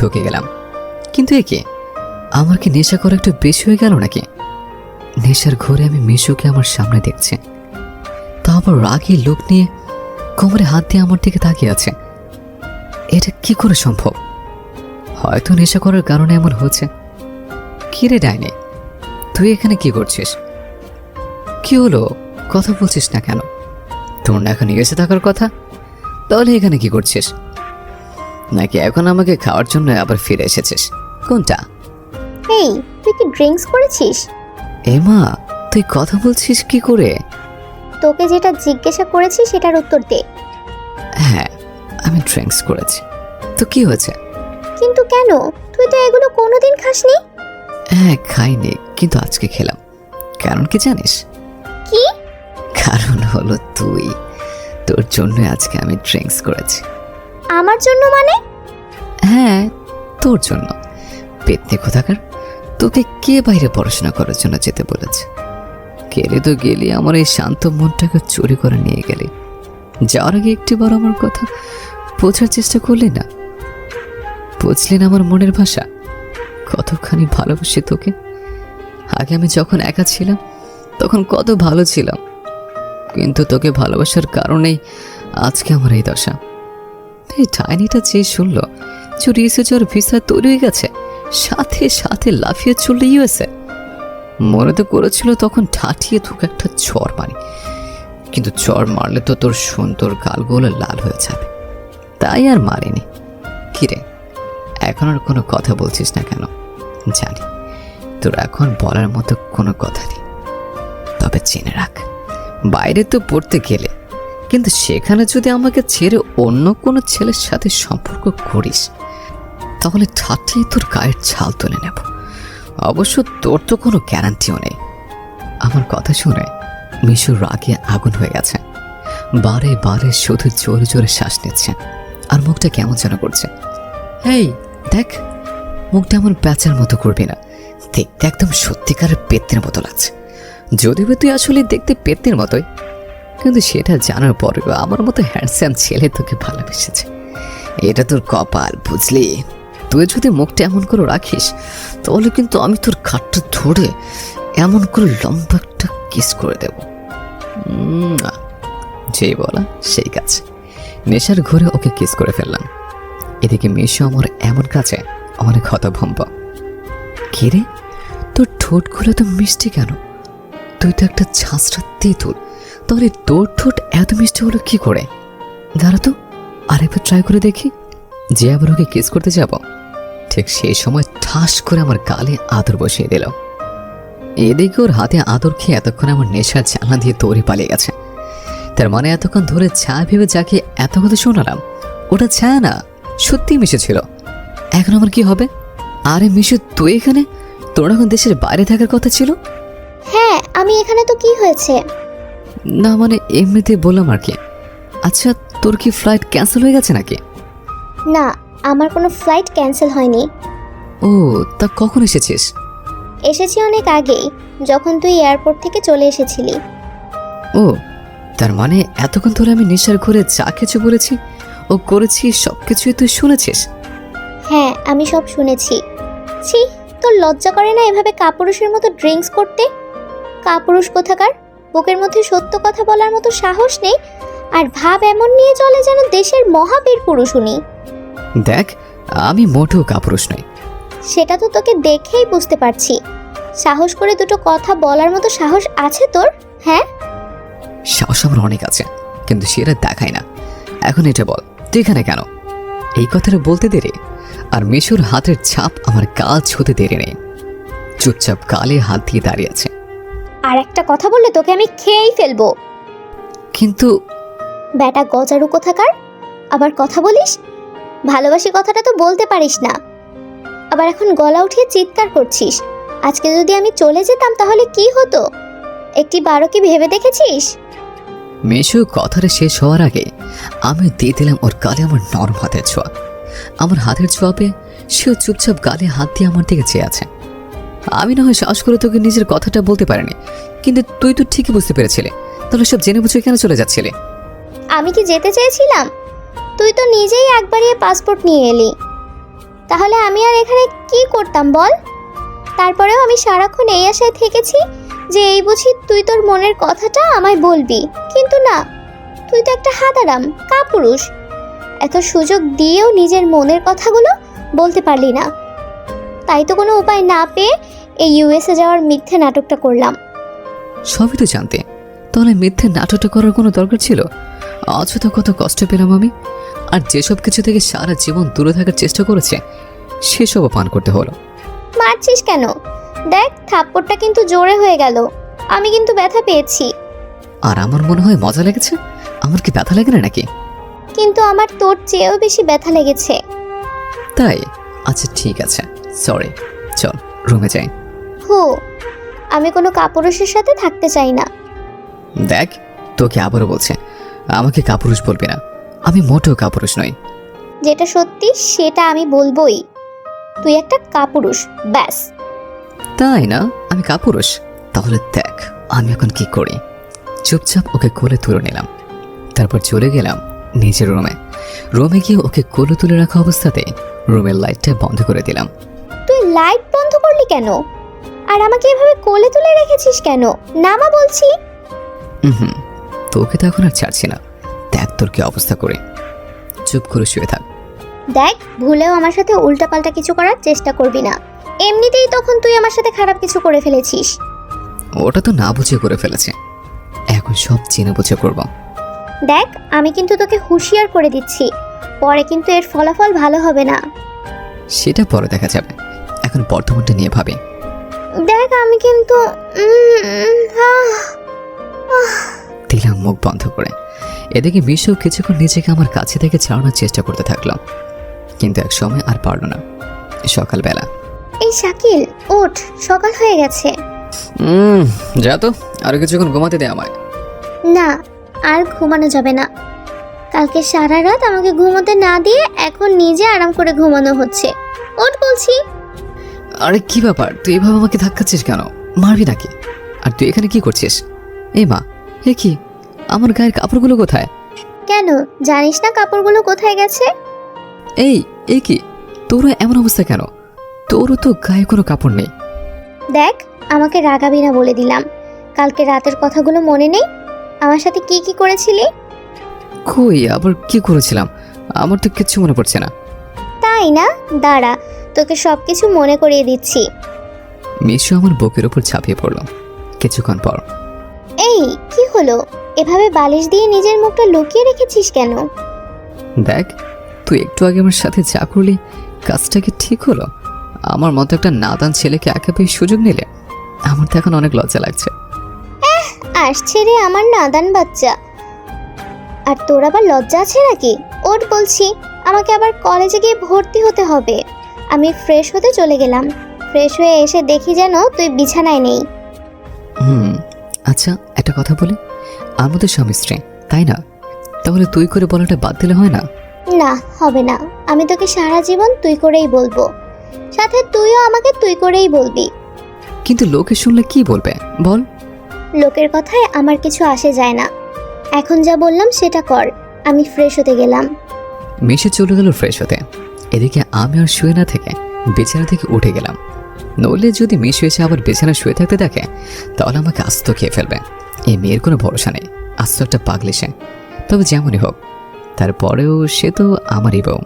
ঢুকে গেলাম। কিন্তু একে আমার কি নেশা করা একটু বেশি হয়ে গেল নাকি? নেশার ঘরে আমি মিশুকে আমার সামনে দেখছি, তারপর রাগী লোক নিয়ে কোমরে হাত দিয়ে আমার দিকে তাকিয়ে আছে। এটা কি করে সম্ভব? হয়তো নেশা করার কারণে এমন হচ্ছে। কি রে ডাইনি, তুই এখানে কি করছিস? কি হলো, কথা বলছিস না কেন? তোর না এখন এসে থাকার কথা, তাহলে এখানে কি করছিস? নাকি এখন আমাকে খাওয়ার জন্য আবার ফিরে এসেছিস? কোনটা? এই, তুই কি ড্রিঙ্কস করেছিস? এমা, তুই কথা বলছিস কি করে? তোকে যেটা জিজ্ঞাসা করেছি সেটার উত্তর দে। হ্যাঁ, আমি ড্রিঙ্কস করেছি। তো কি হয়েছে? কিন্তু কেন? তুই তো এগুলো কোনোদিন খাসনি। হ্যাঁ, খাইনি, কিন্তু আজকে খেলাম। কারণ কি জানিস? কি? কারণ হলো তুই। তোর জন্য আজকে আমি ড্রিঙ্কস করেছি। আমার জন্য মানে? হ্যাঁ, তোর জন্য। পেতনি কোথাকার, তোকে কে বাইরে পড়াশোনা করার জন্য যেতে বলেছে? গেলে তো গেলি, আমার এই শান্ত মনটাকে চুরি করে নিয়ে গেলি। যাওয়ার আগে একটিবার আমার কথা বোঝার চেষ্টা করলি না, বুঝলি না আমার মনের ভাষা, কতখানি ভালোবাসি তোকে। আগে আমি যখন একা ছিলাম তখন কত ভালো ছিলাম, কিন্তু তোকে ভালোবাসার কারণেই আজকে আমার এই দশা। এই ডাইনিটা যে শুনলো চুরিয়েছে, জ্বর ভিসা তৈরি হয়ে গেছে, সাথে সাথে লাফিয়ে চলল ইউএসএ। মনে তো করেছিল তখন ঠাঠিয়ে তোকে একটা চর মারি, কিন্তু চর মারলে তো তোর সুন্দর গালগুলো লাল হয়ে যাবে, তাই আর মারিনি। কিরে, এখন আর কোনো কথা বলছিস না কেন? জানি তোর এখন বলার মতো কোনো কথা নেই, তবে জেনে রাখ, বাইরে তো পড়তে গেলে, কিন্তু সেখানে যদি আমাকে ছেড়ে অন্য কোনো ছেলের সাথে সম্পর্ক করিস, তাহলে ঠাঠিয়ে তোর গায়ের ছাল তুলে নেব। অবশ্য তোর তো কোনো গ্যারান্টিও নেই। আমার কথা শুনে মিশু রাগে আগুন হয়ে গেছে, বারে বারে শুধু জোরে জোরে শ্বাস নিচ্ছে, আর মুখটা কেমন যেন করছে। এই দেখ, মুখটা আমার প্যাঁচার মতো করবি না, দেখতে একদম সত্যিকারের পেত্নের মতো লাগছে। যদিও তুই আসলে দেখতে পেত্নের মতোই, কিন্তু সেটা জানার পরেও আমার মতো হ্যান্ডসাম ছেলে তোকে ভালোবেসেছে। এটা তোর কপাল, বুঝলি? তুই যদি মুখটা এমন করে রাখিস, তাহলে কিন্তু আমি তোর ঘাটটা ধরে এমন করে লম্বা একটা কিস করে দেব। যেই বলা সেই কাজ। নেশার ঘরে ওকে কিস করে ফেললাম। এদিকে মিশু আমার এমন কাছে অনেক হতভম্ব। কে রে, তোর ঠোঁটগুলো তো মিষ্টি কেন? তুই তো একটা ছাঁচড়া তেঁতুল, তাহলে তোর ঠোঁট এত মিষ্টি হলো কি করে? দাঁড়া তো, আরেকবার ট্রাই করে দেখি। যে আবার ওকে কিস করতে যাব, ঠিক সেই সময় ঠাস করে আমার গালে আদর বসিয়ে দিল। এদিকে ওর হাতে আদর খেয়ে এতক্ষণ আমার নেশার জানলা দিয়ে দৌড়ে পালিয়ে গেছে। তার মানে এতক্ষণ ধরে ছায়া ভেবে যাকে এত কথা শোনালাম, ওটা ছায়া না, সত্যি মিশু ছিল। এখন আমার কি হবে? আরে মিশু, তুই এখানে? তোর এখন দেশের বাইরে থাকার কথা ছিল। হ্যাঁ, আমি এখানে। তো কি হয়েছে? না মানে এমনিতে বললাম আর কি। আচ্ছা, তোর কি ফ্লাইট ক্যান্সেল হয়ে গেছে নাকি? না, আমার কোনো ফ্লাইট ক্যান্সেল হয়নি। ও, তা কখন এসেছিস? এসেছি অনেক আগেই, যখন তুই এয়ারপোর্ট থেকে চলে এসেছিলি। ও, তার মানে এতক্ষণ ধরে আমি নেশার ঘরে যা কিছু বলেছি ও করেছি সব কিছুই তুই শুনেছিস? হ্যাঁ, আমি সব শুনেছি। ছি, তোর লজ্জা করে না এভাবে কাপুরুষের মতো ড্রিঙ্কস করতে? কাপুরুষ কোথাকার, বুকের মধ্যে সত্য কথা বলার মতো সাহস নেই, আর ভাব এমন নিয়ে চলে যেন দেশের মহাবীর পুরুষ উনি। দেখ, আমি মোটেও কাপুরুষ নই। সেটা তো তোকে দেখেই বুঝতে পারছি। সাহস করে দুটো কথা বলার মতো সাহস আছে তোর? হ্যাঁ, সাহস আমার অনেক আছে, কিন্তু সেটা দেখাই না। এখন এটা বল, তুই এখানে কেন? এই কথাটা বলতে দেরি আর মিশুর হাতের ছাপ আমার গাল ছুঁতে দেরি নেই। চুপচাপ গালে হাত দিয়ে দাঁড়িয়ে আছে। আর একটা কথা বললে তোকে আমি খেয়েই ফেলবো। কিন্তু ব্যাটা গজারু কোথাকার, আবার কথা বলিস? ভালোবাসি কথাটা তো বলতে পারিস না, আবার এখন গলা উঠিয়ে চিৎকার করছিস। আজকে যদি আমি চলে যেতাম তাহলে কি হতো? একটি বারো কি ভেবে দেখেছিস? মিশু কথাটা শেষ হওয়ার আগে আমি দিয়ে দিলাম ওর গালে আমার নরম হাতের ছোঁয়া। আমার হাতের ছোঁয়া পেয়ে সেও চুপচাপ গালে হাত দিয়ে আমার দিকে চেয়ে আছে। আমি না হয় সাহস করে তোকে নিজের কথাটা বলতে পারিনি, কিন্তু তুই তো ঠিকই বুঝতে পেরেছিলি। তাহলে সব জেনে বুঝে কেন চলে যাচ্ছিলে? আমি কি যেতে চেয়েছিলাম? তুই তো নিজেই একবারই পাসপোর্ট নিয়ে এলি। তাহলে আমি আর এখানে কি করতাম বল? তারপরেও আমি সারাক্ষণ এই আশায় থেকেছি যে এই বুঝি তুই তোর মনের কথাটা আমায় বলবি, কিন্তু না, তুই তো একটা হাঁদারাম কাপুরুষ। এত সুযোগ দিয়েও নিজের মনের কথাগুলো বলতে পারলি না। তাই তো কোনো উপায় না পেয়ে এই ইউএসএ যাওয়ার মিথ্যে নাটকটা করলাম। সবই তো জানতে, তাহলে মিথ্যে নাটকটা করার কোনো দরকার ছিল? আজ তো কত কষ্ট পেলাম আমি, আর যেসব কিছু থেকে সারা জীবন দূরে থাকার চেষ্টা করেছে সেসবও পান করতে হলো। মারছিস কেন? দেখ, থাপ্পড়টা কিন্তু জোরে হয়ে গেল, আমি কিন্তু ব্যথা পেয়েছি। আর আমার মনে হয় মজা লেগেছে। আমার কি ব্যথা লাগে না নাকি? কিন্তু আমার তোর চেয়েও বেশি ব্যথা লেগেছে। তাই? আচ্ছা ঠিক আছে, সরি, চল রুমে যাই। হো, আমি কোনো কাপুরুষের সাথে থাকতে চাই না। দেখ, তোকে আবারও বলছে, আমাকে কাপুরুষ বলবি না। আমি মোটেও কাপুরুষ নই। যেটা সত্যি সেটা আমি বলবোই। তুই একটা কাপুরুষ, ব্যাস। তাই না? আমি কাপুরুষ? তাহলে দেখ আমি এখন কি করি। চুপচাপ ওকে কোলে তুলে নিলাম, তারপর চলে গেলাম নিজের রুমে গিয়ে ওকে কোলে তুলে রাখা অবস্থাতেই রুমের লাইটটা বন্ধ করে দিলাম। তুই লাইট বন্ধ করলি কেন? আর আমাকে এভাবে কোলে তুলে রেখেছিস কেন? নামা বলছি। হুম, তোকে তো এখন আর ছাড়ছি না। দেখ তোর কি অবস্থা করে। চুপ করে শুয়ে থাক। দেখ, ভুলেও আমার সাথে উল্টাপাল্টা কিছু করার চেষ্টা করবি না। এমনিতেই তখন তুই আমার সাথে খারাপ কিছু করে ফেলেছিস। ওটা তো না বুঝে করে ফেলেছে, এখন সব জেনে বুঝে করব। দেখ, আমি কিন্তু তোকে হুঁশিয়ার করে দিচ্ছি, পরে কিন্তু এর ফলাফল ভালো হবে না। সেটা পরে দেখা যাবে, এখন বর্তমানটা নিয়ে ভাবি। দেখ, আমি কিন্তু দিলাম মুখ বন্ধ করে। এদিকে মিশু কিছুক্ষণ নিজেকে আমার কাছে থেকে ছাড়ানোর চেষ্টা করতে থাকলো, কিন্তু এক সময় আর পারল না। সকালবেলা। এই শাকিল, ওঠ, সকাল হয়ে গেছে। যা তো, আরো কিছুক্ষণ ঘুমাতে দে আমায়। না, আর ঘুমানো যাবে না। কালকে সারা রাত আমাকে ঘুমোতে না দিয়ে এখন নিজে আরাম করে ঘুমানো হচ্ছে। ওঠ বলছি। আরে কি ব্যাপার, তুই এভাবে আমাকে ধাক্কাচ্ছিস কেন? মারবি নাকি? আর তুই এখানে কি করছিস? এই মা, এ কি, আমার গায়ের কাপড়গুলো কোথায়? কেন জানিস না কাপড়গুলো কোথায় গেছে? এই কি, তোরও এমন অবস্থা কেন? তোরও তো গায়ে কোনো কাপড় নেই। দেখ, আমাকে রাগাবি না বলে দিলাম। কালকে রাতের কথাগুলো মনে নেই? আমার সাথে কি কি করেছিলি? কই, আবার কি করেছিলাম? আমার তো কিচ্ছু মনে পড়ছে না। তাই না? দাঁড়া, তোকে সব কিছু মনে করিয়ে দিচ্ছি। মিশু আমার বুকের উপর ঝাঁপিয়ে পড়ল কিছুক্ষণ পর। এই কি হলো? এভাবে বালিশ দিয়ে নিজের মুখটা লুকিয়ে রেখেছিস কেন? দেখ, তুই একটু আগে আমার সাথে যা করলি, কাজটা কি ঠিক হলো? আমার মতো একটা নাদান ছেলেকে একেবারে সুযোগ নিলে। আমার তো এখন অনেক লজ্জা লাগছে। আসছে রে আমার নাদান বাচ্চা। আর তোর আবার লজ্জা আছে নাকি? ওঠ বলছি, আমাকে আবার কলেজে গিয়ে ভর্তি হতে হবে। আমি ফ্রেশ হতে চলে গেলাম। ফ্রেশ হয়ে এসে দেখি যেন তুই বিছানায় নেই। আচ্ছা একটা কথা বলি, আমাদের স্বামী স্ত্রী তাই না? তাহলে তুই করে বলাটা বাদ দিলে হয় না? না, হবে না। আমি তোকে সারা জীবন তুই করেই বলবো, সাথে তুইও আমাকে তুই করেই বলবি। কিন্তু লোকে শুনলে কি বলবে বল? লোকের কথায় আমার কিছু আসে যায় না। এখন যা বললাম সেটা কর। আমি ফ্রেশ হতে গেলাম। মিশে চলে গেল ফ্রেশ হতে। এদিকে আমি আর শুয়ে না থেকে বিছানা থেকে উঠে গেলাম। নইলে যদি মিশু এসে আবার বিছানা শুয়ে থাকতে দেখে তাহলে আমাকে আস্ত খেয়ে ফেলবে। এই মেয়ের কোনো ভরসা নেই, আস্ত একটা পাগলি সে। তবে যেমনই হোক, তারপরেও সে তো আমারই বউ।